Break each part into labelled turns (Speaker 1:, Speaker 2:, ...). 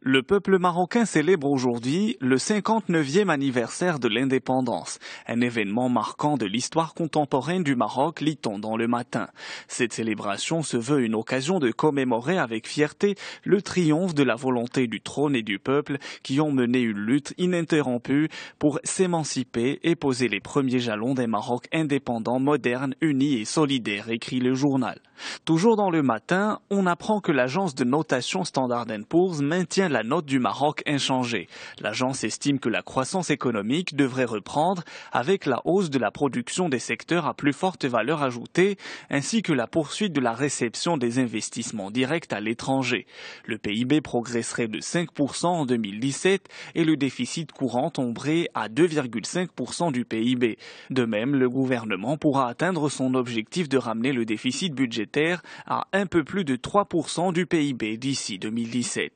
Speaker 1: Le peuple marocain célèbre aujourd'hui le 59e anniversaire de l'indépendance, un événement marquant de l'histoire contemporaine du Maroc, lit-on dans Le Matin. Cette célébration se veut une occasion de commémorer avec fierté le triomphe de la volonté du trône et du peuple qui ont mené une lutte ininterrompue pour s'émanciper et poser les premiers jalons d'un Maroc indépendant, moderne, uni et solidaire, écrit le journal. Toujours dans Le Matin, on apprend que l'agence de notation Standard & Poor's maintient la note du Maroc inchangée. L'agence estime que la croissance économique devrait reprendre avec la hausse de la production des secteurs à plus forte valeur ajoutée ainsi que la poursuite de la réception des investissements directs à l'étranger. Le PIB progresserait de 5% en 2017 et le déficit courant tomberait à 2,5% du PIB. De même, le gouvernement pourra atteindre son objectif de ramener le déficit budgétaire à un peu plus de 3% du PIB d'ici 2017.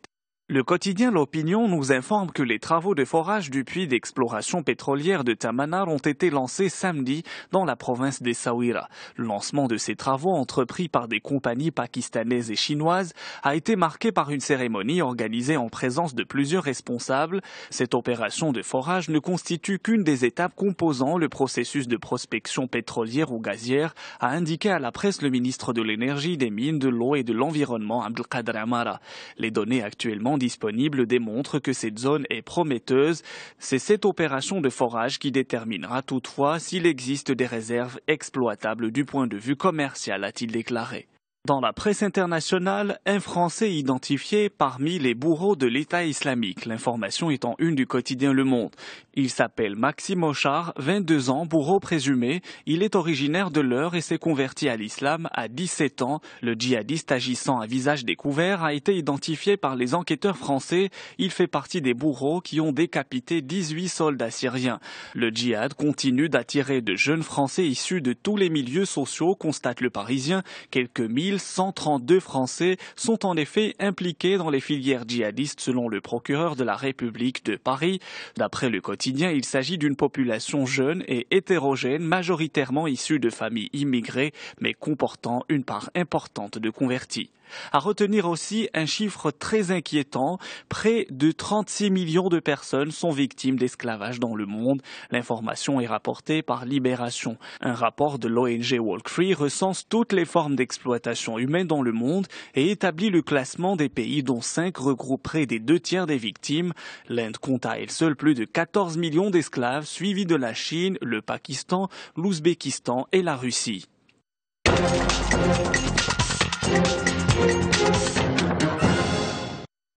Speaker 1: Le quotidien L'Opinion nous informe que les travaux de forage du puits d'exploration pétrolière de Tamanar ont été lancés samedi dans la province d'Essaouira. Le lancement de ces travaux, entrepris par des compagnies pakistanaises et chinoises, a été marqué par une cérémonie organisée en présence de plusieurs responsables. Cette opération de forage ne constitue qu'une des étapes composant le processus de prospection pétrolière ou gazière, a indiqué à la presse le ministre de l'Énergie, des Mines, de l'Eau et de l'Environnement, Abdelkader Amara. Les données actuellement disponible démontre que cette zone est prometteuse. C'est cette opération de forage qui déterminera toutefois s'il existe des réserves exploitables du point de vue commercial, a-t-il déclaré. Dans la presse internationale, un Français identifié parmi les bourreaux de l'État islamique. L'information est en une du quotidien Le Monde. Il s'appelle Maxime Ochar, 22 ans, bourreau présumé. Il est originaire de l'Eure et s'est converti à l'islam à 17 ans. Le djihadiste agissant à visage découvert a été identifié par les enquêteurs français. Il fait partie des bourreaux qui ont décapité 18 soldats syriens. Le djihad continue d'attirer de jeunes Français issus de tous les milieux sociaux, constate Le Parisien. Quelques 1132 Français sont en effet impliqués dans les filières djihadistes selon le procureur de la République de Paris. D'après le quotidien, il s'agit d'une population jeune et hétérogène, majoritairement issue de familles immigrées, mais comportant une part importante de convertis. À retenir aussi un chiffre très inquiétant, près de 36 millions de personnes sont victimes d'esclavage dans le monde. L'information est rapportée par Libération. Un rapport de l'ONG Walk Free recense toutes les formes d'exploitation humaine dans le monde et établit le classement des pays dont 5 regroupent près des 2/3 des victimes. L'Inde compte à elle seule plus de 14 millions d'esclaves, suivis de la Chine, le Pakistan, l'Ouzbékistan et la Russie.